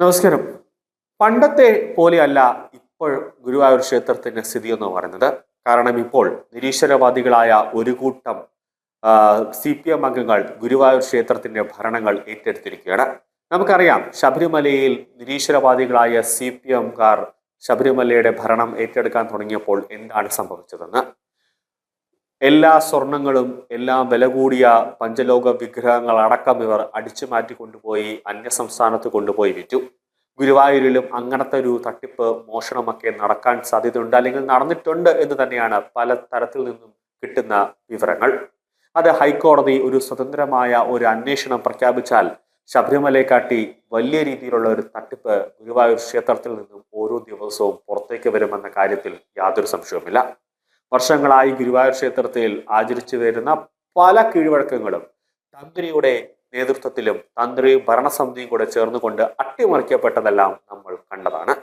നമസ്കാരം. പണ്ടത്തെ പോലെയല്ല ഇപ്പോൾ ഗുരുവായൂർ ക്ഷേത്രത്തിന്റെ സ്ഥിതി എന്ന് പറയുന്നത്. കാരണം ഇപ്പോൾ നിരീശ്വരവാദികളായ ഒരു കൂട്ടം CPM അംഗങ്ങൾ ഗുരുവായൂർ ക്ഷേത്രത്തിന്റെ ഭരണങ്ങൾ ഏറ്റെടുത്തിരിക്കുകയാണ്. നമുക്കറിയാം, ശബരിമലയിൽ നിരീശ്വരവാദികളായ CPMകാർ ശബരിമലയുടെ ഭരണം ഏറ്റെടുക്കാൻ തുടങ്ങിയപ്പോൾ എന്താണ് സംഭവിച്ചതെന്ന്. എല്ലാ സ്വർണങ്ങളും എല്ലാം വില കൂടിയ പഞ്ചലോക വിഗ്രഹങ്ങൾ അടക്കം ഇവർ അടിച്ചു മാറ്റി കൊണ്ടുപോയി അന്യസംസ്ഥാനത്ത് കൊണ്ടുപോയി വിറ്റു. ഗുരുവായൂരിലും അങ്ങനത്തെ ഒരു തട്ടിപ്പ് മോഷണമൊക്കെ നടക്കാൻ സാധ്യതയുണ്ട്, അല്ലെങ്കിൽ നടന്നിട്ടുണ്ട് എന്ന് തന്നെയാണ് പല തരത്തിൽ നിന്നും കിട്ടുന്ന വിവരങ്ങൾ. അത് ഹൈക്കോടതി ഒരു സ്വതന്ത്രമായ ഒരു അന്വേഷണം പ്രഖ്യാപിച്ചാൽ ശബരിമലയെ കാട്ടി വലിയ രീതിയിലുള്ള ഒരു തട്ടിപ്പ് ഗുരുവായൂർ ക്ഷേത്രത്തിൽ നിന്നും ഓരോ ദിവസവും പുറത്തേക്ക് വരുമെന്ന കാര്യത്തിൽ യാതൊരു സംശയവുമില്ല. വർഷങ്ങളായി ഗുരുവായൂർ ക്ഷേത്രത്തിൽ ആചരിച്ചു വരുന്ന പല കീഴ്വഴക്കങ്ങളും തന്ത്രിയുടെ നേതൃത്വത്തിലും തന്ത്രി ഭരണസമിതിയും കൂടെ ചേർന്നുകൊണ്ട് അട്ടിമറിക്കപ്പെട്ടതെല്ലാം നമ്മൾ കണ്ടതാണ്.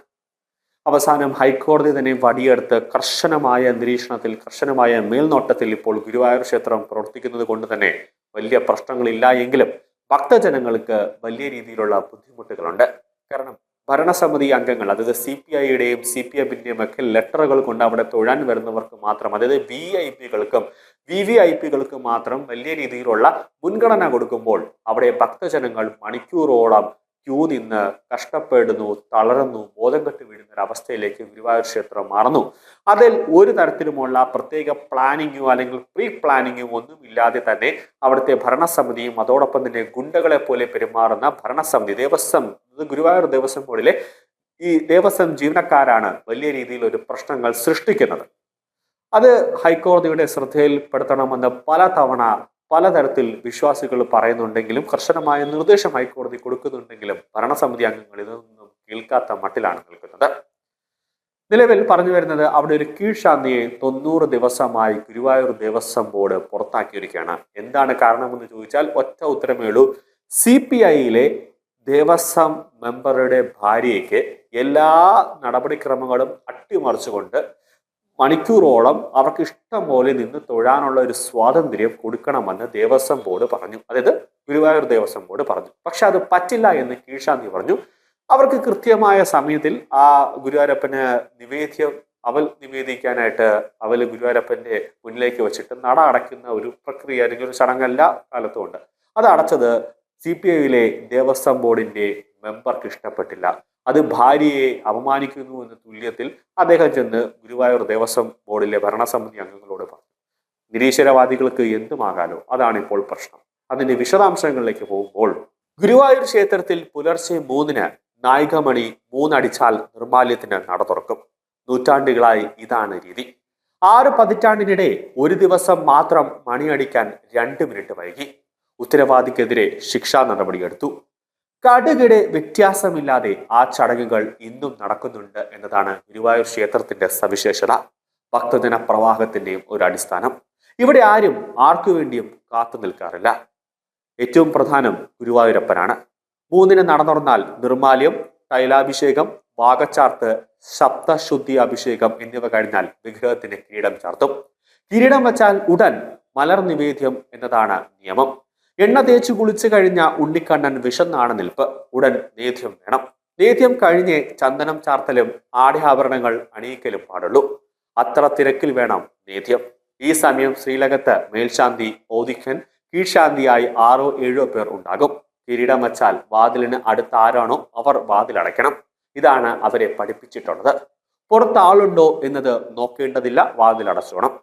അവസാനം ഹൈക്കോടതി തന്നെ വടിയെടുത്ത് കർശനമായ നിരീക്ഷണത്തിൽ, കർശനമായ മേൽനോട്ടത്തിൽ ഇപ്പോൾ ഗുരുവായൂർ ക്ഷേത്രം പ്രവർത്തിക്കുന്നത് കൊണ്ട് തന്നെ വലിയ പ്രശ്നങ്ങളില്ല എങ്കിലും ഭക്തജനങ്ങൾക്ക് വലിയ രീതിയിലുള്ള ബുദ്ധിമുട്ടുകളുണ്ട്. കാരണം ഭരണസമിതി അംഗങ്ങൾ, അതായത് CPIയുടെയും CPMന്റെയും ഒക്കെ ലെറ്ററുകൾ കൊണ്ട് അവിടെ തൊഴാൻ വരുന്നവർക്ക് മാത്രം, അതായത് VIPകൾക്കും VVIPകൾക്കും മാത്രം വലിയ രീതിയിലുള്ള മുൻഗണന കൊടുക്കുമ്പോൾ അവിടെ ഭക്തജനങ്ങൾ മണിക്കൂറോളം ക്യൂ നിന്ന് കഷ്ടപ്പെടുന്നു, തളരുന്നു, ബോധം കെട്ട് വീഴുന്ന ഒരു അവസ്ഥയിലേക്ക് ഗുരുവായൂർ ക്ഷേത്രം മാറുന്നു. അതിൽ ഒരു തരത്തിലുമുള്ള പ്രത്യേക പ്ലാനിങ്ങോ അല്ലെങ്കിൽ പ്രീ പ്ലാനിങ്ങോ ഒന്നും ഇല്ലാതെ തന്നെ അവിടുത്തെ ഭരണസമിതിയും അതോടൊപ്പം തന്നെ ഗുണ്ടകളെ പോലെ പെരുമാറുന്ന ഭരണസമിതി, ദേവസ്വം, ഗുരുവായൂർ ദേവസ്വം ബോർഡിലെ ഈ ദേവസ്വം ജീവനക്കാരാണ് വലിയ രീതിയിൽ ഒരു പ്രശ്നങ്ങൾ സൃഷ്ടിക്കുന്നത്. അത് ഹൈക്കോടതിയുടെ ശ്രദ്ധയിൽപ്പെടുത്തണമെന്ന് പലതരത്തിൽ വിശ്വാസികൾ പറയുന്നുണ്ടെങ്കിലും, കർശനമായ നിർദ്ദേശം ഹൈക്കോടതി കൊടുക്കുന്നുണ്ടെങ്കിലും ഭരണസമിതി അംഗങ്ങൾ ഇതൊന്നും കേൾക്കാത്ത മട്ടിലാണ് നിൽക്കുന്നത്. നിലവിൽ പറഞ്ഞു വരുന്നത് അവിടെ ഒരു കീഴ്ശാന്തിയെ 90 ദിവസമായി ഗുരുവായൂർ ദേവസ്വം ബോർഡ് പുറത്താക്കിയിരിക്കുകയാണ്. എന്താണ് കാരണമെന്ന് ചോദിച്ചാൽ ഒറ്റ ഉത്തരമേ ഉള്ളൂ. CPIയിലെ ദേവസ്വം മെമ്പറുടെ ഭാര്യയ്ക്ക് എല്ലാ നടപടിക്രമങ്ങളും അട്ടിമറിച്ചുകൊണ്ട് മണിക്കൂറോളം അവർക്ക് ഇഷ്ടം പോലെ നിന്ന് തൊഴാനുള്ള ഒരു സ്വാതന്ത്ര്യം കൊടുക്കണമെന്ന് ദേവസ്വം ബോർഡ് പറഞ്ഞു. അതായത് ഗുരുവായൂർ ദേവസ്വം ബോർഡ് പറഞ്ഞു. പക്ഷെ അത് പറ്റില്ല എന്ന് കീഴ്ശാന്തി പറഞ്ഞു. അവർക്ക് കൃത്യമായ സമയത്തിൽ ആ ഗുരുവായൂരപ്പന് നിവേദിക്കാനായിട്ട് ഗുരുവായൂരപ്പന്റെ മുന്നിലേക്ക് വെച്ചിട്ട് നട അടയ്ക്കുന്ന ഒരു പ്രക്രിയ അല്ലെങ്കിൽ ഒരു ചടങ്ങെല്ലാ കാലത്തും ഉണ്ട്. അത് അടച്ചത് CPIയിലെ ദേവസ്വം ബോർഡിന്റെ മെമ്പർക്ക് ഇഷ്ടപ്പെട്ടില്ല. അത് ഭാര്യയെ അപമാനിക്കുന്നു എന്ന തുല്യത്തിൽ അദ്ദേഹം ചെന്ന് ഗുരുവായൂർ ദേവസ്വം ബോർഡിലെ ഭരണസമിതി അംഗങ്ങളോട് പറഞ്ഞു, നിരീശ്വരവാദികൾക്ക് എന്തുമാകാലോ, അതാണ് ഇപ്പോൾ പ്രശ്നം. അതിന്റെ വിശദാംശങ്ങളിലേക്ക് പോകുമ്പോൾ, ഗുരുവായൂർ ക്ഷേത്രത്തിൽ പുലർച്ചെ 3-ന് നായികമണി 3 അടിച്ചാൽ നിർമാല്യത്തിന് നട തുറക്കും. നൂറ്റാണ്ടുകളായി ഇതാണ് രീതി. 6 പതിറ്റാണ്ടിനിടെ ഒരു ദിവസം മാത്രം മണിയടിക്കാൻ 2 മിനിറ്റ് വൈകി. ഉത്തരവാദിക്കെതിരെ ശിക്ഷാ നടപടിയെടുത്തു. കടുകിടെ വ്യത്യാസമില്ലാതെ ആ ചടങ്ങുകൾ ഇന്നും നടക്കുന്നുണ്ട് എന്നതാണ് ഗുരുവായൂർ ക്ഷേത്രത്തിന്റെ സവിശേഷത, ഭക്തജന പ്രവാഹത്തിന്റെയും ഒരു അടിസ്ഥാനം. ഇവിടെ ആരും ആർക്കു വേണ്ടിയും കാത്തു നിൽക്കാറില്ല. ഏറ്റവും പ്രധാനം ഗുരുവായൂരപ്പനാണ്. 3-ന് നട തുറന്നാൽ നിർമാല്യം, തൈലാഭിഷേകം, വാകച്ചാർത്ത്, സപ്തശുദ്ധി അഭിഷേകം എന്നിവ കഴിഞ്ഞാൽ വിഗ്രഹത്തിന് കിരീടം ചാർത്തും. കിരീടം വച്ചാൽ ഉടൻ മലർ നിവേദ്യം എന്നതാണ് നിയമം. എണ്ണ തേച്ചു കുളിച്ചു കഴിഞ്ഞ ഉണ്ണിക്കണ്ണൻ വിശന്നാണ് നിൽപ്പ്. ഉടൻ നേദ്യം വേണം. നേദ്യം കഴിഞ്ഞ് ചന്ദനം ചാർത്തലും ആഢ്യാഭരണങ്ങൾ അണിയിക്കലും പാടുള്ളൂ. അത്ര തിരക്കിൽ വേണം നേദ്യം. ഈ സമയം ശ്രീലകത്ത് മേൽശാന്തി, ഓദിക്കൻ, കീഴ്ശാന്തിയായി 6-7 പേർ ഉണ്ടാകും. കിരീടം വച്ചാൽ വാതിലിന് അടുത്ത ആരാണോ അവർ വാതിലടയ്ക്കണം. ഇതാണ് അവരെ പഠിപ്പിച്ചിട്ടുള്ളത്. പുറത്ത് ആളുണ്ടോ എന്നത് നോക്കേണ്ടതില്ല, വാതിലടച്ചോണം.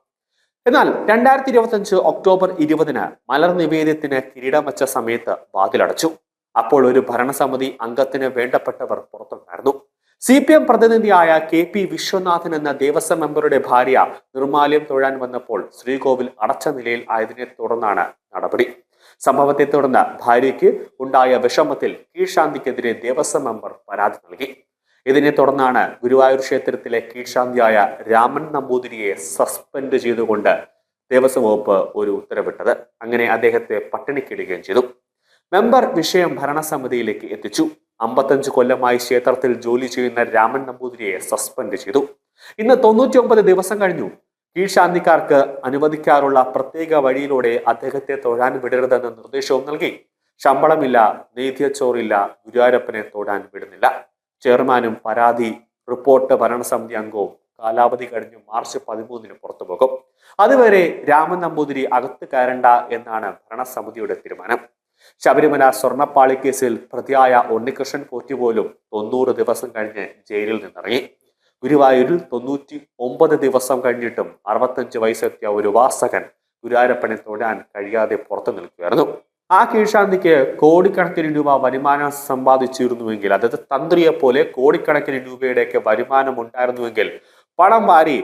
എന്നാൽ 2025 ഒക്ടോബർ 20-ന് മലർ നിവേദ്യത്തിന് കിരീടം വച്ച സമയത്ത് വാതിലടച്ചു. അപ്പോൾ ഒരു ഭരണസമിതി അംഗത്തിന് വേണ്ടപ്പെട്ടവർ പുറത്തുണ്ടായിരുന്നു. CPM പ്രതിനിധിയായ KP വിശ്വനാഥൻ എന്ന ദേവസ്വം മെമ്പറുടെ ഭാര്യ നിർമാല്യം തൊഴാൻ വന്നപ്പോൾ ശ്രീകോവിൽ അടച്ച നിലയിൽ ആയതിനെ തുടർന്നാണ് നടപടി. സംഭവത്തെ തുടർന്ന് ഭാര്യയ്ക്ക് ഉണ്ടായ വിഷമത്തിൽ കീഴ്ശാന്തിക്കെതിരെ ദേവസ്വം മെമ്പർ പരാതി നൽകി. ഇതിനെ തുടർന്നാണ് ഗുരുവായൂർ ക്ഷേത്രത്തിലെ കീഴ്ശാന്തിയായ രാമൻ നമ്പൂതിരിയെ സസ്പെൻഡ് ചെയ്തുകൊണ്ട് ദേവസ്വം വകുപ്പ് ഒരു ഉത്തരവിട്ടത്. അങ്ങനെ അദ്ദേഹത്തെ പട്ടിണിക്കിടുകയും ചെയ്തു. മെമ്പർ വിഷയം ഭരണസമിതിയിലേക്ക് എത്തിച്ചു. 55 കൊല്ലമായി ക്ഷേത്രത്തിൽ ജോലി ചെയ്യുന്ന രാമൻ നമ്പൂതിരിയെ സസ്പെൻഡ് ചെയ്തു. ഇന്ന് 99 ദിവസം കഴിഞ്ഞു. കീഴ്ശാന്തിക്കാർക്ക് അനുവദിക്കാറുള്ള പ്രത്യേക വഴിയിലൂടെ അദ്ദേഹത്തെ തൊഴാൻ വിടരുതെന്ന നിർദ്ദേശവും നൽകി. ശമ്പളമില്ല, നെയ്തിയച്ചോറില്ല, ഗുരുവായൂരപ്പനെ തൊടാൻ വിടുന്നില്ല. ചെയർമാനും പരാതി റിപ്പോർട്ട് ഭരണസമിതി അംഗവും കാലാവധി കഴിഞ്ഞ് മാർച്ച് 13 പുറത്തു പോകും. അതുവരെ രാമൻ നമ്പൂതിരി അകത്ത് കയറണ്ട എന്നാണ് ഭരണസമിതിയുടെ തീരുമാനം. ശബരിമല സ്വർണ്ണപ്പാളി കേസിൽ പ്രതിയായ ഉണ്ണികൃഷ്ണൻ പോറ്റി പോലും 90 ദിവസം കഴിഞ്ഞ് ജയിലിൽ നിന്നിറങ്ങി. ഗുരുവായൂരിൽ 99 ദിവസം കഴിഞ്ഞിട്ടും 65 വയസ്സെത്തിയ ഒരു വാസകൻ ഗുരുവായൂരപ്പനെ തൊടാൻ കഴിയാതെ പുറത്തു നിൽക്കുകയായിരുന്നു. ആ കീഴ്ശാന്തിക്ക് കോടിക്കണക്കിന് രൂപ വരുമാനം സമ്പാദിച്ചിരുന്നുവെങ്കിൽ, അതായത് തന്ത്രിയെ പോലെ കോടിക്കണക്കിന് രൂപയുടെയൊക്കെ വരുമാനം ഉണ്ടായിരുന്നുവെങ്കിൽ പണം വാരി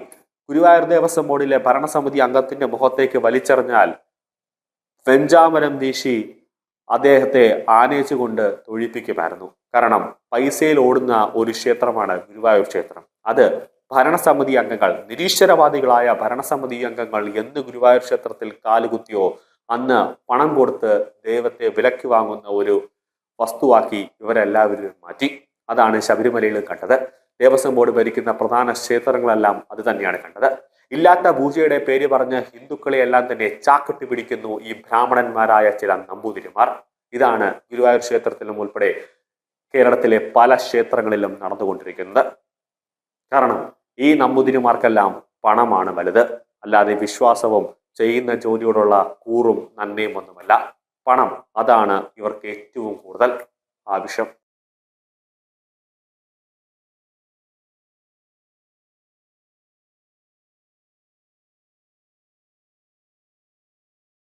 ഗുരുവായൂർ ദേവസ്വം ബോർഡിലെ ഭരണസമിതി അംഗത്തിന്റെ മുഖത്തേക്ക് വലിച്ചെറിഞ്ഞാൽ വെഞ്ചാമരം വീശി അദ്ദേഹത്തെ ആനയിച്ചുകൊണ്ട് തൊഴിപ്പിക്കുമായിരുന്നു. കാരണം പൈസയിൽ ഓടുന്ന ഒരു ക്ഷേത്രമാണ് ഗുരുവായൂർ ക്ഷേത്രം. അത് ഭരണസമിതി അംഗങ്ങൾ, നിരീശ്വരവാദികളായ ഭരണസമിതി അംഗങ്ങൾ എന്ന് ഗുരുവായൂർ ക്ഷേത്രത്തിൽ കാലുകുത്തിയോ അന്ന് പണം കൊടുത്ത് ദൈവത്തെ വിലക്ക് വാങ്ങുന്ന ഒരു വസ്തുവാക്കി ഇവരെല്ലാവരും മാറ്റി. അതാണ് ശബരിമലയിൽ കണ്ടത്. ദേവസ്വം ബോർഡ് ഭരിക്കുന്ന പ്രധാന ക്ഷേത്രങ്ങളെല്ലാം അത് തന്നെയാണ് കണ്ടത്. ഇല്ലാത്ത പൂജയുടെ പേര് പറഞ്ഞ് ഹിന്ദുക്കളെ എല്ലാം തന്നെ ചാക്കിട്ട് പിടിക്കുന്നു ഈ ബ്രാഹ്മണന്മാരായ ചില നമ്പൂതിരിമാർ. ഇതാണ് ഗുരുവായൂർ ക്ഷേത്രത്തിലും ഉൾപ്പെടെ കേരളത്തിലെ പല ക്ഷേത്രങ്ങളിലും നടന്നുകൊണ്ടിരിക്കുന്നത്. കാരണം ഈ നമ്പൂതിരിമാർക്കെല്ലാം പണമാണ് വലുത്, അല്ലാതെ വിശ്വാസവും ചെയ്യുന്ന ജോലിയോടുള്ള കൂറും നന്മയും ഒന്നുമല്ല. പണം, അതാണ് ഇവർക്ക് ഏറ്റവും കൂടുതൽ ആവശ്യം.